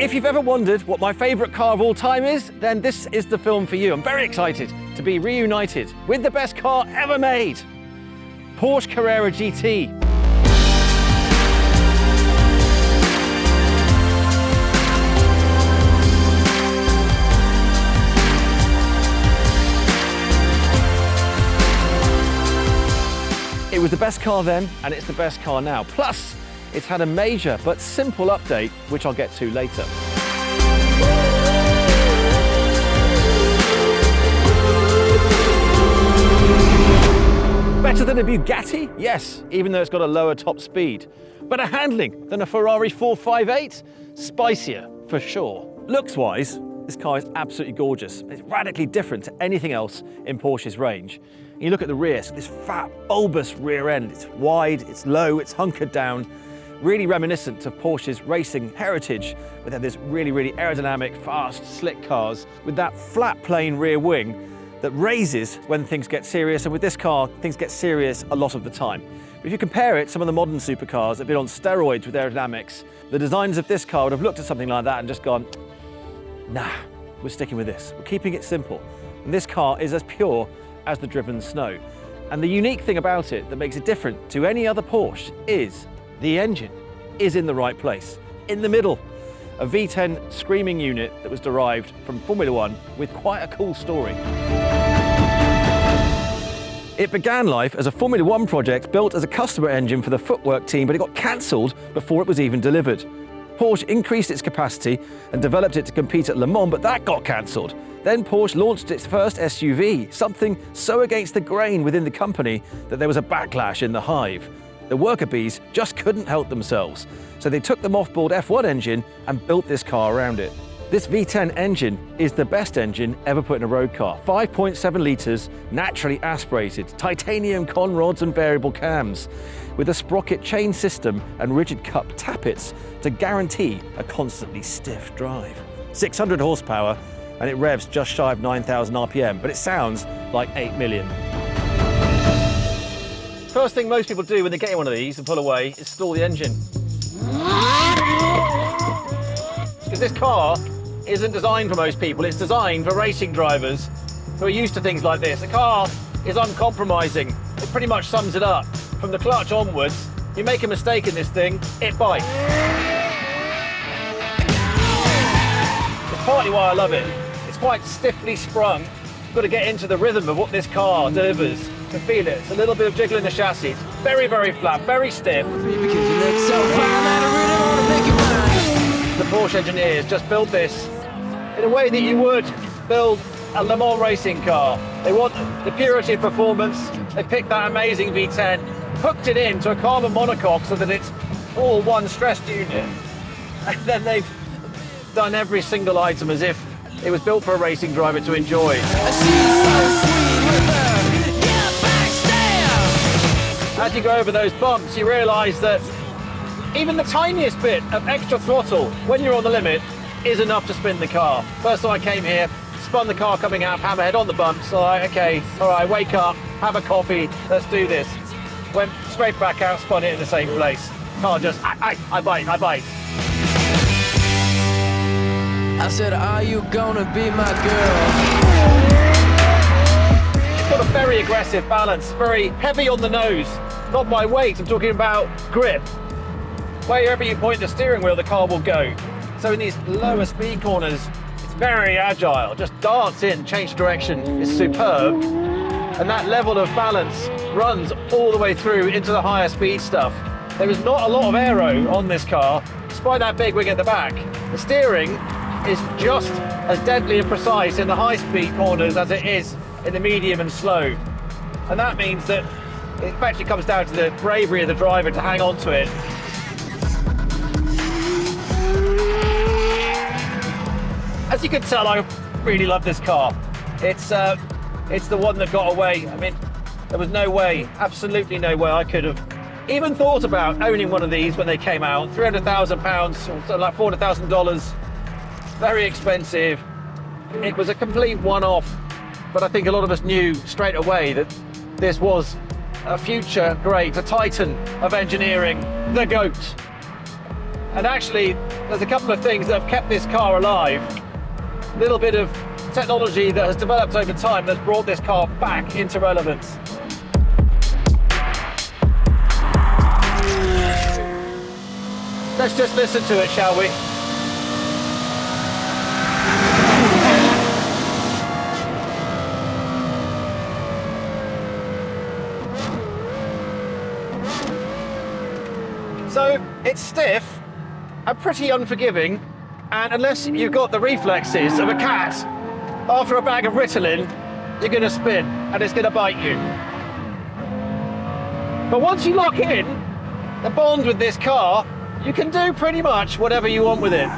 If you've ever wondered what my favourite car of all time is, then this is the film for you. I'm very excited to be reunited with the best car ever made, Porsche Carrera GT. It was the best car then, and it's the best car now. Plus, it's had a major but simple update, which I'll get to later. Better than a Bugatti? Yes, even though it's got a lower top speed. Better handling than a Ferrari 458? Spicier, for sure. Looks-wise, this car is absolutely gorgeous. It's radically different to anything else in Porsche's range. You look at the rear, so this fat, bulbous rear end. It's wide, it's low, it's hunkered down, really reminiscent of Porsche's racing heritage, where they have this really, really aerodynamic, fast, slick cars with that flat plane rear wing that raises when things get serious, and with this car, things get serious a lot of the time. But if you compare it to some of the modern supercars that have been on steroids with aerodynamics, the designers of this car would have looked at something like that and just gone, nah, we're sticking with this. We're keeping it simple. And this car is as pure as the driven snow. And the unique thing about it that makes it different to any other Porsche is the engine is in the right place, in the middle. A V10 screaming unit that was derived from Formula One with quite a cool story. It began life as a Formula One project built as a customer engine for the footwork team, but it got cancelled before it was even delivered. Porsche increased its capacity and developed it to compete at Le Mans, but that got cancelled. Then Porsche launched its first SUV, something so against the grain within the company that there was a backlash in the hive. The worker bees just couldn't help themselves, so they took the mothballed F1 engine and built this car around it. This V10 engine is the best engine ever put in a road car. 5.7 litres, naturally aspirated, titanium con rods and variable cams, with a sprocket chain system and rigid cup tappets to guarantee a constantly stiff drive. 600 horsepower, and it revs just shy of 9,000 RPM, but it sounds like 8 million. First thing most people do when they get in one of these and pull away is stall the engine. Because this car isn't designed for most people, it's designed for racing drivers who are used to things like this. The car is uncompromising. It pretty much sums it up. From the clutch onwards, you make a mistake in this thing, it bites. It's partly why I love it. It's quite stiffly sprung. You've got to get into the rhythm of what this car delivers to feel it. It's a little bit of jiggle in the chassis. It's very, very flat, very stiff. The Porsche engineers just built this in a way that you would build a Le Mans racing car. They want the purity of performance. They picked that amazing V10, hooked it into a carbon monocoque so that it's all one stressed unit. And then they've done every single item as if it was built for a racing driver to enjoy. As you go over those bumps, you realise that even the tiniest bit of extra throttle when you're on the limit is enough to spin the car. First time I came here, spun the car coming out, hammerhead on the bumps. All right, okay, all right, wake up, have a coffee, let's do this. Went straight back out, spun it in the same place. Car just, I bite. I said, are you gonna be my girl? It's got a very aggressive balance, very heavy on the nose. Not by weight, I'm talking about grip. Wherever you point the steering wheel, the car will go. So in these lower speed corners, it's very agile. Just darts in, change direction is superb. And that level of balance runs all the way through into the higher speed stuff. There is not a lot of aero on this car, despite that big wing at the back. The steering is just as deadly and precise in the high speed corners as it is in the medium and slow. And that means that it actually comes down to the bravery of the driver to hang on to it. As you can tell, I really love this car. It's the one that got away. I mean, there was no way, absolutely no way I could have even thought about owning one of these when they came out. £300,000, or like $400,000. Very expensive. It was a complete one-off, but I think a lot of us knew straight away that this was a future great, a titan of engineering, the GOAT. And actually, there's a couple of things that have kept this car alive. A little bit of technology that has developed over time that's brought this car back into relevance. Let's just listen to it, shall we? So it's stiff and pretty unforgiving, and unless you've got the reflexes of a cat, after a bag of Ritalin, you're going to spin and it's going to bite you. But once you lock in the bond with this car, you can do pretty much whatever you want with it.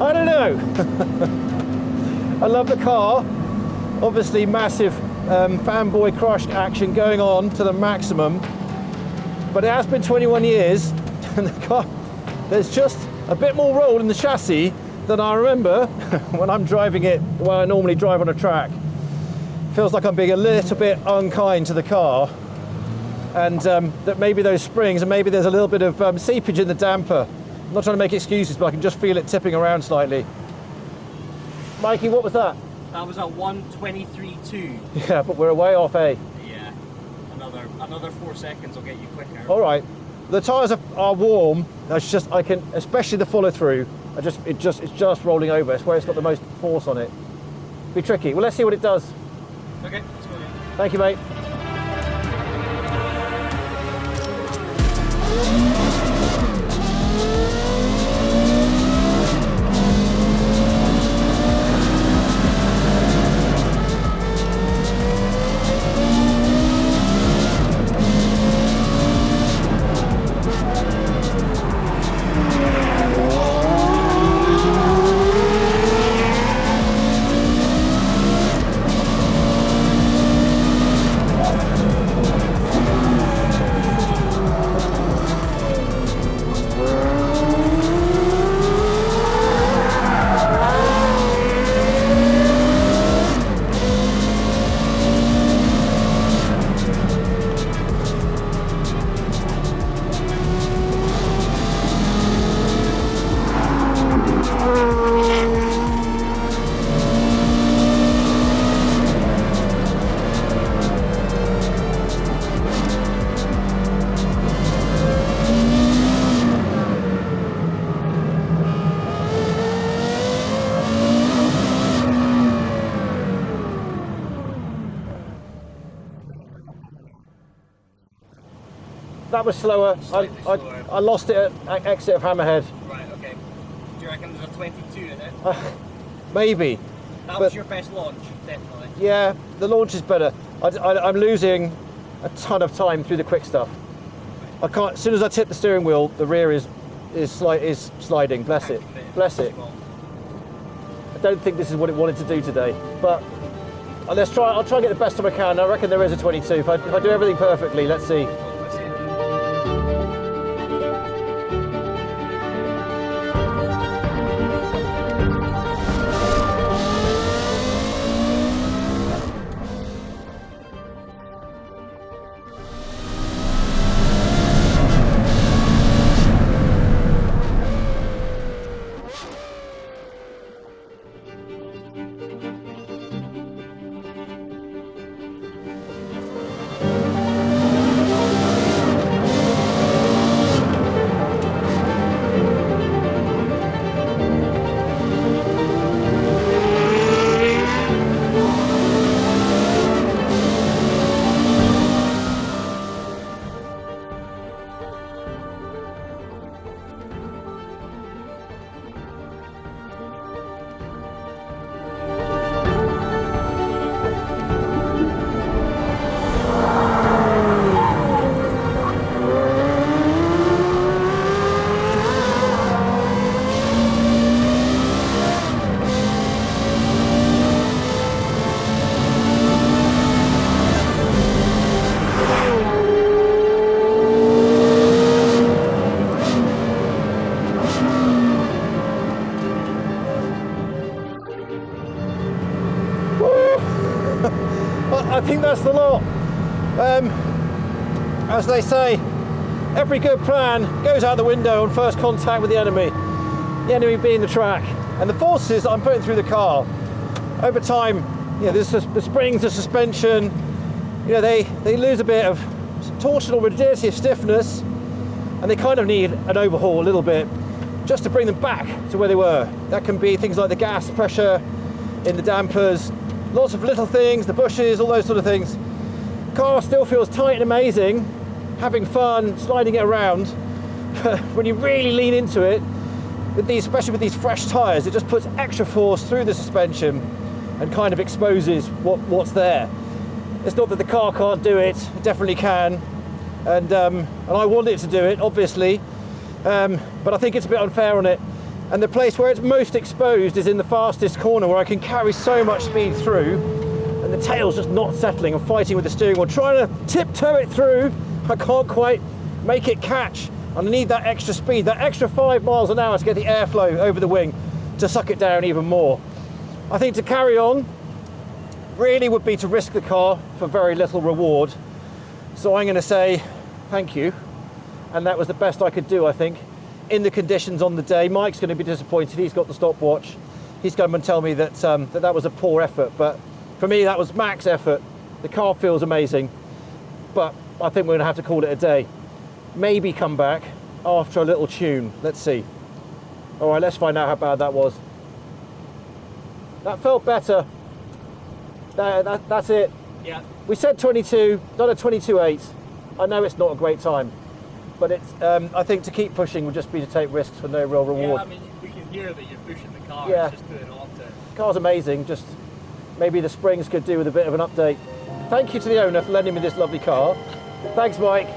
I don't know. I love the car. Obviously massive fanboy crush action going on to the maximum. But it has been 21 years, and the car, there's just a bit more roll in the chassis than I remember when I'm driving it, when I normally drive on a track. Feels like I'm being a little bit unkind to the car, and that maybe those springs, and maybe there's a little bit of seepage in the damper. I'm not trying to make excuses, but I can just feel it tipping around slightly. Mikey, what was that? That was a 1:23.2. Yeah, but we're way off, eh? Yeah, another 4 seconds will get you quicker. All right, the tyres are warm. That's just, I can, especially the follow through. It's just rolling over. It's where it's got the most force on it. Be tricky. Well, let's see what it does. Okay, let's go again. Thank you, mate. That was slower. Slightly slower. I lost it at exit of Hammerhead. Right, okay. Do you reckon there's a 22 in it? Maybe. That was your best launch, definitely. Yeah, the launch is better. I'm losing a ton of time through the quick stuff. I can't. As soon as I tip the steering wheel, the rear is sliding. Bless it. Bless it. I don't think this is what it wanted to do today, but let's try. I'll try and get the best time I can. I reckon there is a 22. If I do everything perfectly, let's see. I think that's the lot. As they say, every good plan goes out the window on first contact with the enemy being the track. And the forces that I'm putting through the car, over time, this is the springs, the suspension, they lose a bit of torsional rigidity of stiffness, and they kind of need an overhaul a little bit just to bring them back to where they were. That can be things like the gas pressure in the dampers, lots of little things, the bushes, all those sort of things. Car still feels tight and amazing, having fun, sliding it around. But when you really lean into it, especially with these fresh tyres, it just puts extra force through the suspension and kind of exposes what's there. It's not that the car can't do it, it definitely can. And I want it to do it, obviously, but I think it's a bit unfair on it. And the place where it's most exposed is in the fastest corner, where I can carry so much speed through, and and the tail's just not settling. I'm fighting with the steering wheel, trying to tiptoe it through. I can't quite make it catch, and I need that extra speed, that extra 5 miles an hour to get the airflow over the wing to suck it down even more. I think to carry on really would be to risk the car for very little reward. So I'm going to say thank you, and that was the best I could do, I think, in the conditions on the day. Mike's going to be disappointed. He's got the stopwatch. He's going to tell me that that was a poor effort, but for me that was max effort. The car feels amazing, but I think we're going to have to call it a day. Maybe come back after a little tune. Let's see. All right, let's find out how bad that was. That felt better. That's it. Yeah. We said 22, done a 22.8. I know it's not a great time, but it's. I think to keep pushing would just be to take risks for no real reward. Yeah, I mean, we can hear that you're pushing the car. Yeah. It's just putting it off to... The car's amazing, just maybe the springs could do with a bit of an update. Thank you to the owner for lending me this lovely car. Thanks, Mike.